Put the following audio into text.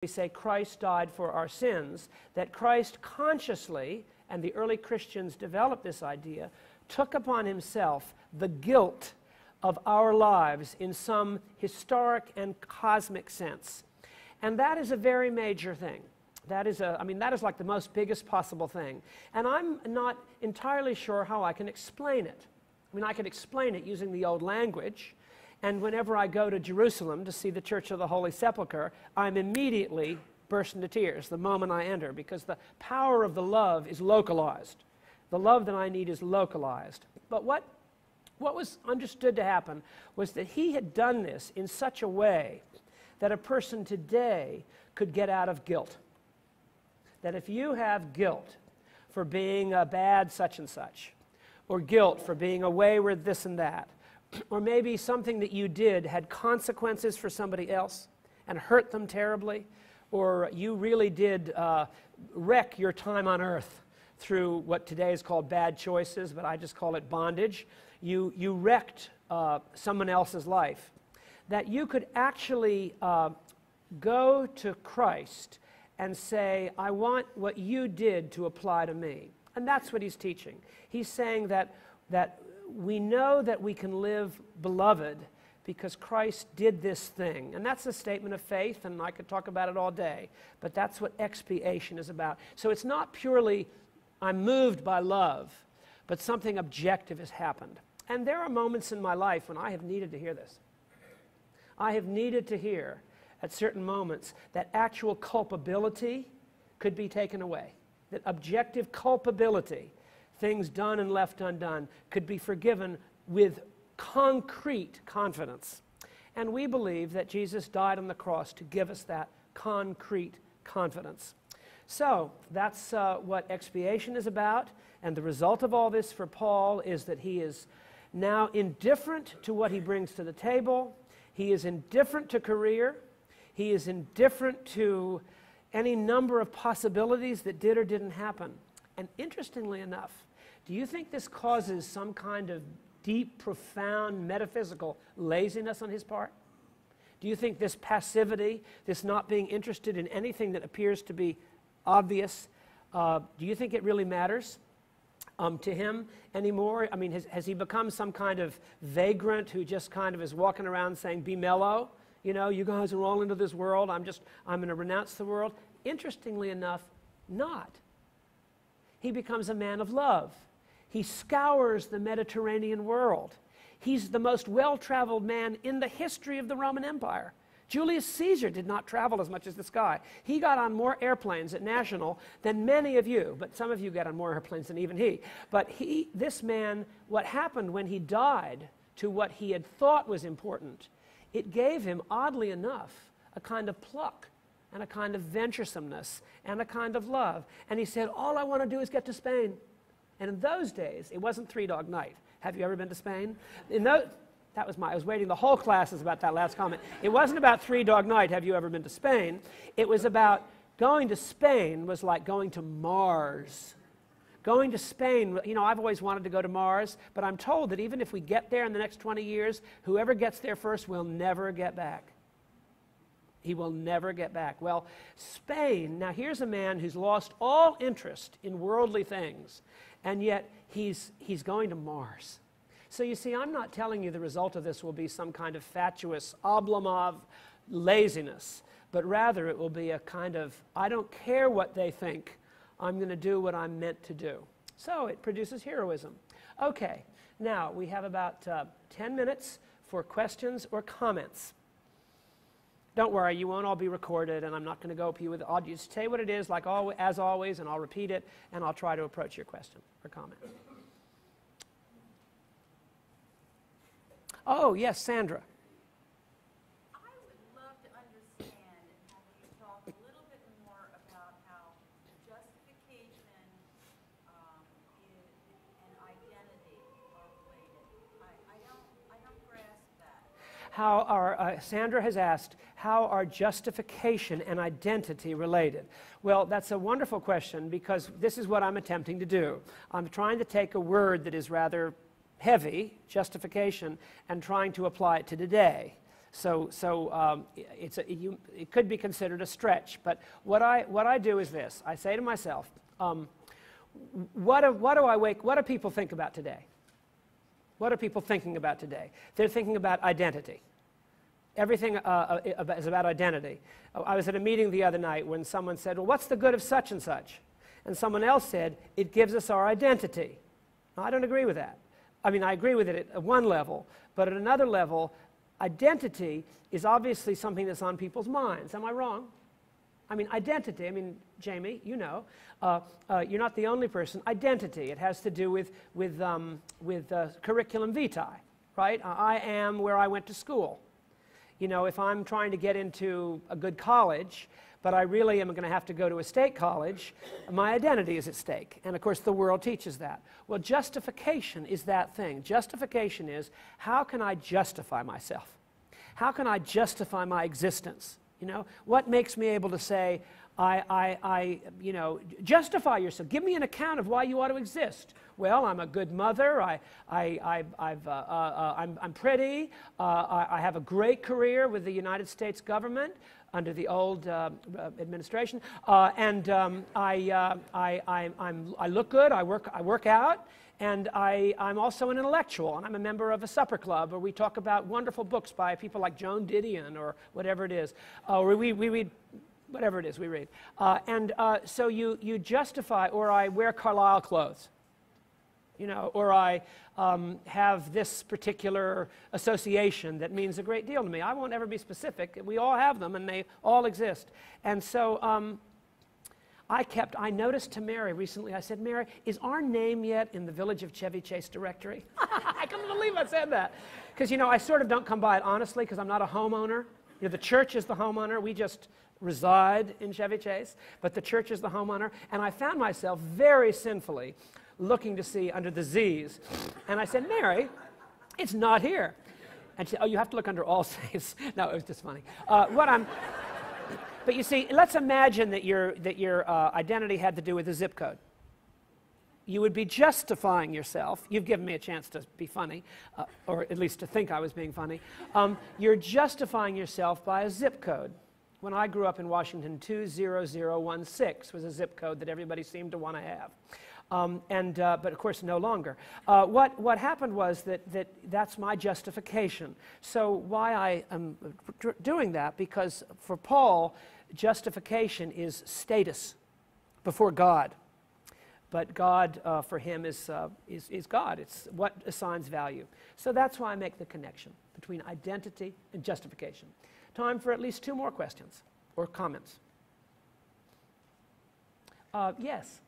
we say Christ died for our sins, that Christ consciously, and the early Christians developed this idea, took upon himself the guilt of our lives in some historic and cosmic sense. And that is a very major thing. That is that is like the most biggest possible thing. And I'm not entirely sure how I can explain it. I mean, I can explain it using the old language, and whenever I go to Jerusalem to see the Church of the Holy Sepulchre, I'm immediately burst into tears the moment I enter, because the power of the love is localized. The love that I need is localized. But what was understood to happen was that he had done this in such a way that a person today could get out of guilt. That if you have guilt for being a bad such and such, or guilt for being a wayward this and that, or maybe something that you did had consequences for somebody else and hurt them terribly, or you really did wreck your time on earth through what today is called bad choices, but I just call it bondage. You wrecked someone else's life. That you could actually go to Christ and say, I want what you did to apply to me. And that's what he's teaching. He's saying that we know that we can live beloved because Christ did this thing. And that's a statement of faith, and I could talk about it all day. But that's what expiation is about. So it's not purely, I'm moved by love, but something objective has happened. And there are moments in my life when I have needed to hear this. I have needed to hear at certain moments that actual culpability could be taken away. That objective culpability, things done and left undone, could be forgiven with concrete confidence. And we believe that Jesus died on the cross to give us that concrete confidence. So that's what expiation is about, and the result of all this for Paul is that he is now indifferent to what he brings to the table. He is indifferent to career. He is indifferent to any number of possibilities that did or didn't happen. And interestingly enough, do you think this causes some kind of deep, profound, metaphysical laziness on his part? Do you think this passivity, this not being interested in anything that appears to be obvious, do you think it really matters to him anymore? I mean, has he become some kind of vagrant who just kind of is walking around saying, be mellow? You know, you guys are all into this world. I'm going to renounce the world. Interestingly enough, not. He becomes a man of love. He scours the Mediterranean world. He's the most well-traveled man in the history of the Roman Empire. Julius Caesar did not travel as much as this guy. He got on more airplanes at National than many of you, but some of you got on more airplanes than even he. But this man, what happened when he died to what he had thought was important, it gave him, oddly enough, a kind of pluck and a kind of venturesomeness and a kind of love. And he said, all I want to do is get to Spain. And in those days, it wasn't Three Dog Night. Have you ever been to Spain? I was waiting, the whole class is about that last comment. It wasn't about Three Dog Night, have you ever been to Spain? It was about going to Spain was like going to Mars. Going to Spain, you know, I've always wanted to go to Mars, but I'm told that even if we get there in the next 20 years, whoever gets there first will never get back. He will never get back. Well, Spain, now here's a man who's lost all interest in worldly things, and yet he's going to Mars. So you see, I'm not telling you the result of this will be some kind of fatuous Oblomov laziness, but rather it will be a kind of, I don't care what they think, I'm going to do what I'm meant to do. So it produces heroism. Okay, now we have about 10 minutes for questions or comments. Don't worry, you won't all be recorded, and I'm not going to go up you with it. I'll just say what it is, like as always, and I'll repeat it, and I'll try to approach your question or comment. Oh, yes, Sandra. I would love to understand and have you talk a little bit more about how justification and identity are related. I don't grasp that. How are, Sandra has asked, how are justification and identity related? Well, that's a wonderful question, because this is what I'm attempting to do. I'm trying to take a word that is rather heavy, justification, and trying to apply it to today. It could be considered a stretch, but what I do is this. I say to myself, what do people think about today? What are people thinking about today? They're thinking about identity. Everything is about identity. I was at a meeting the other night when someone said, well, what's the good of such and such? And someone else said, it gives us our identity. Now, I don't agree with that. I mean, I agree with it at one level, but at another level, identity is obviously something that's on people's minds. Am I wrong? I mean, identity, I mean, Jamie, you know, you're not the only person. Identity, it has to do with curriculum vitae, right? I am where I went to school. You know, if I'm trying to get into a good college, but I really am going to have to go to a state college, my identity is at stake. And of course, the world teaches that. Well, justification is that thing. Justification is, how can I justify myself? How can I justify my existence? You know, what makes me able to say, you know, justify yourself. Give me an account of why you ought to exist. Well, I'm a good mother. I'm pretty. I have a great career with the United States government under the old administration, and I look good. I work out. And I'm also an intellectual, and I'm a member of a supper club where we talk about wonderful books by people like Joan Didion or whatever it is. Or we read whatever it is we read. So you justify, or I wear Carlisle clothes, you know, or I have this particular association that means a great deal to me. I won't ever be specific. We all have them, and they all exist. And so I noticed to Mary recently, I said, Mary, is our name yet in the Village of Chevy Chase directory? I couldn't believe I said that. Because, you know, I sort of don't come by it honestly because I'm not a homeowner. You know, the church is the homeowner. We just reside in Chevy Chase, but the church is the homeowner. And I found myself very sinfully looking to see under the Z's. And I said, Mary, it's not here. And she said, oh, you have to look under all saves. No, it was just funny. But you see, let's imagine that your identity had to do with a zip code. You would be justifying yourself. You've given me a chance to be funny, or at least to think I was being funny. You're justifying yourself by a zip code. When I grew up in Washington, 20016 was a zip code that everybody seemed to want to have. But of course, no longer. What happened was that's my justification. So why I am doing that, because for Paul, justification is status before God. But God, for him, is God. It's what assigns value. So that's why I make the connection between identity and justification. Time for at least 2 more questions or comments. Yes?